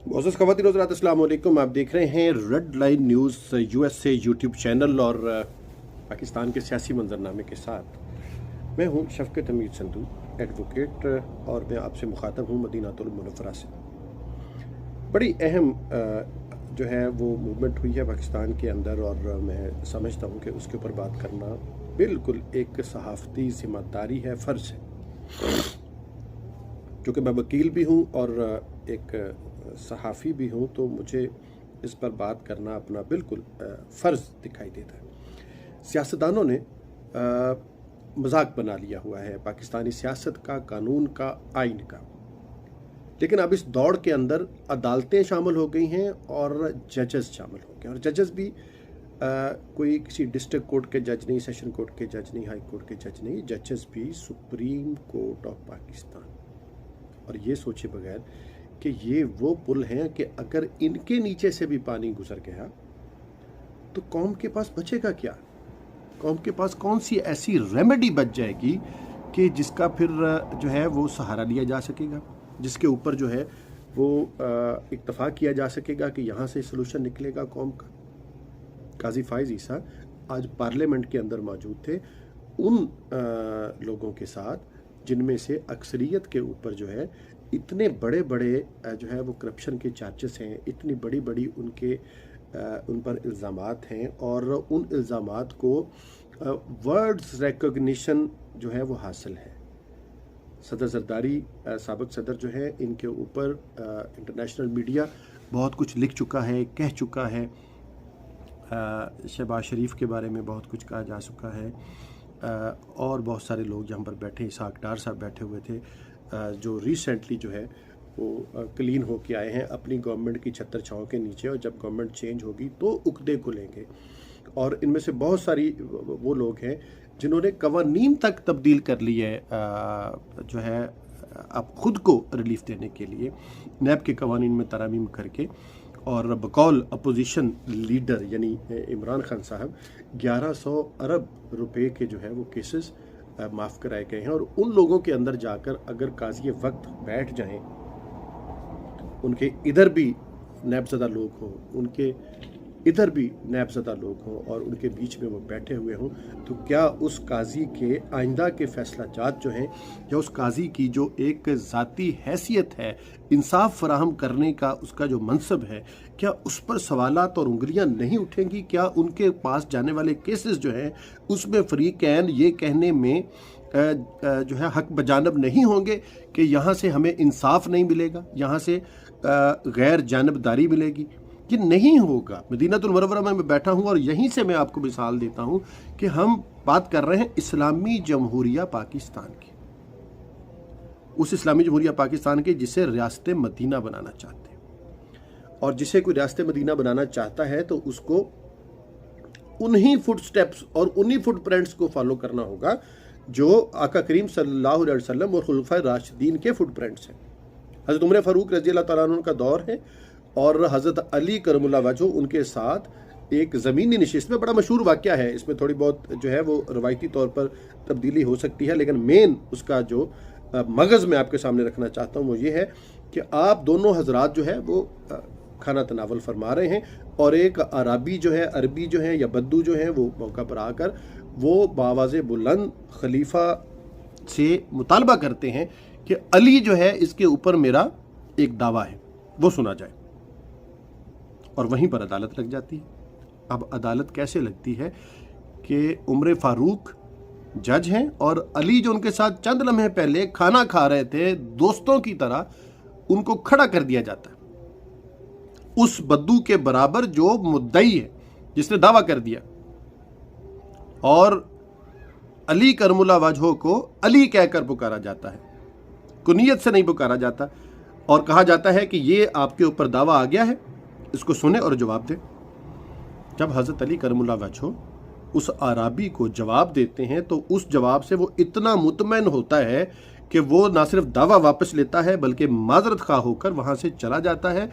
मोअज़्ज़ज़ ख़वातीन हज़रात अस्सलाम वालेकुम। आप देख रहे हैं red line news USA YouTube channel और पाकिस्तान के सियासी मंजरनामे के साथ मैं हूं शफ़क़त अमीर संधू एडवोकेट और मैं आपसे मुखातब हूं मदीनातुल मुनव्वरा से। बड़ी अहम जो है वो मूवमेंट हुई है पाकिस्तान के अंदर और मैं समझता हूं कि उसके ऊपर बात करना बिल्कुल एक सहाफ़ती ज़िम्मेदारी है, फ़र्ज़ है। क्योंकि मैं वकील भी हूं और एक सहाफ़ी भी हूं, तो मुझे इस पर बात करना अपना बिल्कुल फ़र्ज़ दिखाई देता है। सियासतदानों ने मजाक बना लिया हुआ है पाकिस्तानी सियासत का, कानून का, आइन का। लेकिन अब इस दौड़ के अंदर अदालतें शामिल हो गई हैं और जजेस शामिल हो गए, और जजेस भी कोई किसी डिस्ट्रिक्ट कोर्ट के जज नहीं, सेशन कोर्ट के जज नहीं, हाई कोर्ट के जज नहीं, जजेस भी सुप्रीम कोर्ट ऑफ पाकिस्तान। और ये सोचे बगैर कि ये वो पुल हैं कि अगर इनके नीचे से भी पानी गुजर गया तो कौम के पास बचेगा क्या? कौम के पास कौन सी ऐसी रेमेडी बच जाएगी कि जिसका फिर जो है वो सहारा लिया जा सकेगा, जिसके ऊपर जो है वो इत्तफाक किया जा सकेगा कि यहाँ से सलूशन निकलेगा कौम का। काजी फाइज ईसा आज पार्लियामेंट के अंदर मौजूद थे उन लोगों के साथ जिनमें से अक्सरियत के ऊपर जो है इतने बड़े बड़े जो है वो करप्शन के चार्जेस हैं, इतनी बड़ी बड़ी उन पर इल्ज़ामात हैं, और उन इल्ज़ामात को वर्ड्स रिकॉग्निशन जो है वो हासिल है। सदर जरदारी साबिक सदर जो है, इनके ऊपर इंटरनेशनल मीडिया बहुत कुछ लिख चुका है, कह चुका है। शहबाज शरीफ के बारे में बहुत कुछ कहा जा चुका है, और बहुत सारे लोग जहाँ पर बैठे, इसाक डार साहब बैठे हुए थे जो रिसेंटली जो है वो क्लीन हो के आए हैं अपनी गवर्नमेंट की छत्र छाँव के नीचे, और जब गवर्नमेंट चेंज होगी तो उकदे खुलेंगे। और इनमें से बहुत सारी वो लोग हैं जिन्होंने कवानीन तक तब्दील कर ली है जो है अब खुद को रिलीफ देने के लिए, नैब के कवानीन में तरामीम करके। और बकौल अपोजिशन लीडर यानी इमरान खान साहब 1100 अरब रुपए के जो है वो केसेस माफ़ कराए गए हैं। और उन लोगों के अंदर जाकर अगर काजी वक्त बैठ जाएं, उनके इधर भी नैबज़दा लोग हों, उनके इधर भी नैबज़दा लोग हों, और उनके बीच में वो बैठे हुए हों, तो क्या उस काजी के आइंदा के फैसला जात जो हैं, या उस काजी की जो एक ज़ाती हैसियत है, इंसाफ फराहम करने का उसका जो मनसब है, क्या उस पर सवालात और उंगलियां नहीं उठेंगी? क्या उनके पास जाने वाले केसेस जो हैं उसमें फरीकैन ये कहने में जो है हक बजानब नहीं होंगे कि यहाँ से हमें इंसाफ नहीं मिलेगा, यहाँ से गैर जानबदारी मिलेगी? ये नहीं होगा। मदीनातुल मुनव्वरा में मैं बैठा हूँ और यहीं से मैं आपको मिसाल देता हूँ कि हम बात कर रहे हैं इस्लामी जमहूरिया पाकिस्तान की, उस इस्लामी जमहूरिया पाकिस्तान के जिसे रियासत मदीना बनाना चाहते हैं। और जिसे कोई रियासत मदीना बनाना चाहता है तो उसको उन्हीं फुट स्टेप्स और उन्हीं फुटप्रिंट्स को फॉलो करना होगा जो आका करीम सल्लल्लाहु अलैहि वसल्लम और खुलफाए राशिदीन के फुटप्रिंट्स हैं। हज़रत उमर फारूक रज़ी अल्लाह तआला अन्हु का दौर है और हज़रत अली करमुल्लाह वजह उनके साथ एक ज़मीनी नशिस्त में, बड़ा मशहूर वाक़या है, इसमें थोड़ी बहुत जो है वो रवायती तौर पर तब्दीली हो सकती है, लेकिन मेन उसका जो मगज़ मैं आपके सामने रखना चाहता हूँ वो ये है कि आप दोनों हजरात जो है वो खाना तनावल फरमा रहे हैं, और एक अरबी जो है, अरबी जो है या बद्दू जो है, वो मौका पर आकर वो बावाज़ बुलंद खलीफा से मुतालबा करते हैं कि अली जो है इसके ऊपर मेरा एक दावा है वो सुना जाए, और वहीं पर अदालत लग जाती है। अब अदालत कैसे लगती है कि उमर फारूक जज हैं और अली जो उनके साथ चंद लम्हे पहले खाना खा रहे थे दोस्तों की तरह, उनको खड़ा कर दिया जाता है उस बद्दू के बराबर जो मुद्दई है, जिसने दावा कर दिया, और अली करमुल्लाह वजह को अली कहकर पुकारा जाता है, कुनियत से नहीं पुकारा जाता, और कहा जाता है कि ये आपके ऊपर दावा आ गया है, इसको सुने और जवाब दे। जब हज़रत अली करमुल्लाह वजह उस आराबी को जवाब देते हैं तो उस जवाब से वो इतना मुतमैन होता है कि वो ना सिर्फ दावा वापस लेता है बल्कि माजरत खा होकर वहाँ से चला जाता है।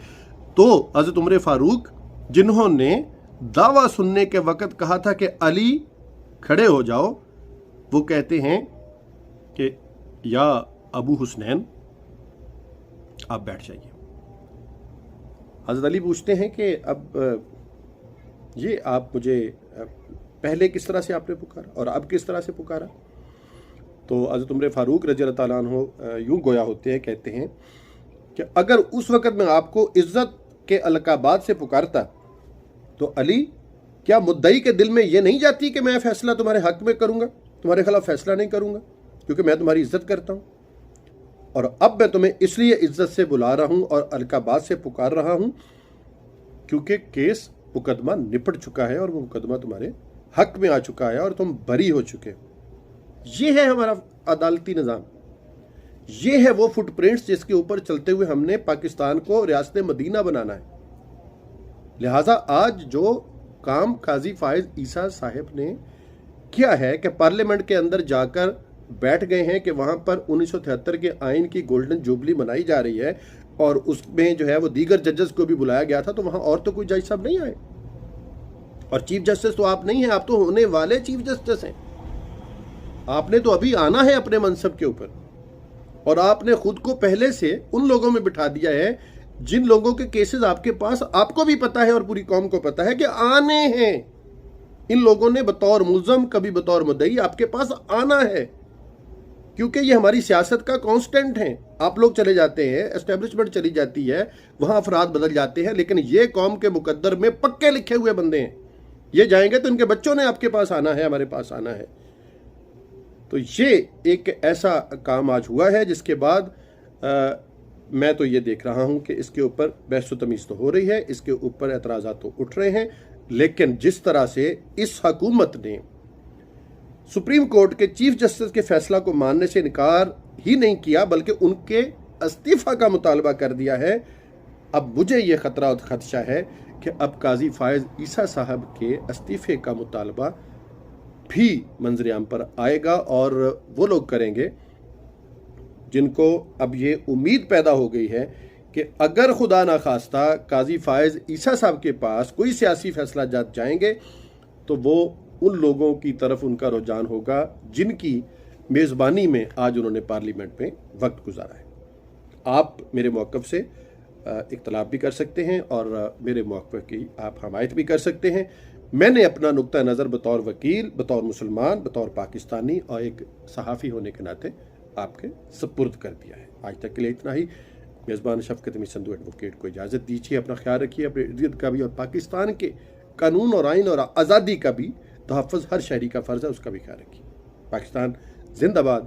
तो हज़रत उमर फारूक जिन्होंने दावा सुनने के वक़्त कहा था कि अली खड़े हो जाओ, वो कहते हैं कि या अबू हुसनैन आप बैठ जाइए। हज़रत अली पूछते हैं कि अब ये आप मुझे पहले किस तरह से आपने पुकारा और अब किस तरह से पुकारा? तो हज़रत उमर फ़ारूक रज़ी अल्लाह ताला अन्हु यूँ गोया होते हैं, कहते हैं कि अगर उस वक़्त मैं आपको इज़्ज़त के अलक़ाबात से पुकारता तो अली, क्या मुद्दई के दिल में ये नहीं जाती कि मैं फ़ैसला तुम्हारे हक़ में करूँगा, तुम्हारे खिलाफ फ़ैसला नहीं करूँगा, क्योंकि मैं तुम्हारी इज़्ज़त करता हूँ। और अब मैं तुम्हें इसलिए इज़्ज़त से बुला रहा हूँ और अलक़ाबात से पुकार रहा हूँ क्योंकि केस मुकदमा निपट चुका है और वो मुकदमा तुम्हारे हक़ में आ चुका है और तुम बरी हो चुके हो। ये है हमारा अदालती निज़ाम, ये है वो फुटप्रिंट्स जिसके ऊपर चलते हुए हमने पाकिस्तान को रियासत मदीना बनाना है। लिहाजा आज जो काम काजी फायज ईसा साहब ने किया है कि पार्लियामेंट के अंदर जाकर बैठ गए हैं कि वहाँ पर 1973 के आइन की गोल्डन जुबली मनाई जा रही है और उसमें जो है वो दीगर जजेस को भी बुलाया गया था, तो वहाँ और तो कोई जज साहब नहीं आए और चीफ जस्टिस तो आप नहीं हैं, आप तो होने वाले चीफ जस्टिस हैं। आपने तो अभी आना है अपने मनसब के ऊपर और आपने खुद को पहले से उन लोगों में बिठा दिया है जिन लोगों के केसेस आपके पास, आपको भी पता है और पूरी कौम को पता है कि आने हैं। इन लोगों ने बतौर मुल्ज़म, कभी बतौर मुद्दई आपके पास आना है, क्योंकि ये हमारी सियासत का कांस्टेंट है। आप लोग चले जाते हैं, एस्टेब्लिशमेंट चली जाती है, वहाँ अफराद बदल जाते हैं, लेकिन ये कौम के मुकद्दर में पक्के लिखे हुए बंदे हैं। ये जाएंगे तो इनके बच्चों ने आपके पास आना है, हमारे पास आना है। तो ये एक ऐसा काम आज हुआ है जिसके बाद मैं तो ये देख रहा हूँ कि इसके ऊपर बहस व तमीज़ तो हो रही है, इसके ऊपर एतराज़ात तो उठ रहे हैं, लेकिन जिस तरह से इस हुकूमत ने सुप्रीम कोर्ट के चीफ जस्टिस के फैसला को मानने से इनकार ही नहीं किया बल्कि उनके इस्तीफ़ा का मुतालबा कर दिया है, अब मुझे ये ख़तरा और खदशा है कि अब काजी फायज ईसा साहब के इस्तीफ़े का मुतालबा भी मंजर-ए-आम पर आएगा और वो लोग करेंगे जिनको अब ये उम्मीद पैदा हो गई है कि अगर खुदा ना खास्ता काजी फायज ईसा साहब के पास कोई सियासी फैसला जाएंगे तो वो उन लोगों की तरफ उनका रुझान होगा जिनकी मेज़बानी में आज उन्होंने पार्लियामेंट में वक्त गुजारा है। आप मेरे मौक़िफ़ से इख्तलाफ भी कर सकते हैं और मेरे मौक़िफ़ की आप हमायत भी कर सकते हैं। मैंने अपना नुक्ता नज़र बतौर वकील, बतौर मुसलमान, बतौर पाकिस्तानी और एक सहाफ़ी होने के नाते आपके सपुर्द कर दिया है। आज तक के लिए इतना ही। मेज़बान शफ़क़त अमीर संधू एडवोकेट को इजाज़त दीजिए। अपना ख्याल रखिए, अपने इर्द का भी और पाकिस्तान के कानून और आइन और आज़ादी का भी तहफ़्फ़ुज़ हर शहरी का फ़र्ज़ है, उसका भी ख्याल रखिए। पाकिस्तान जिंदाबाद।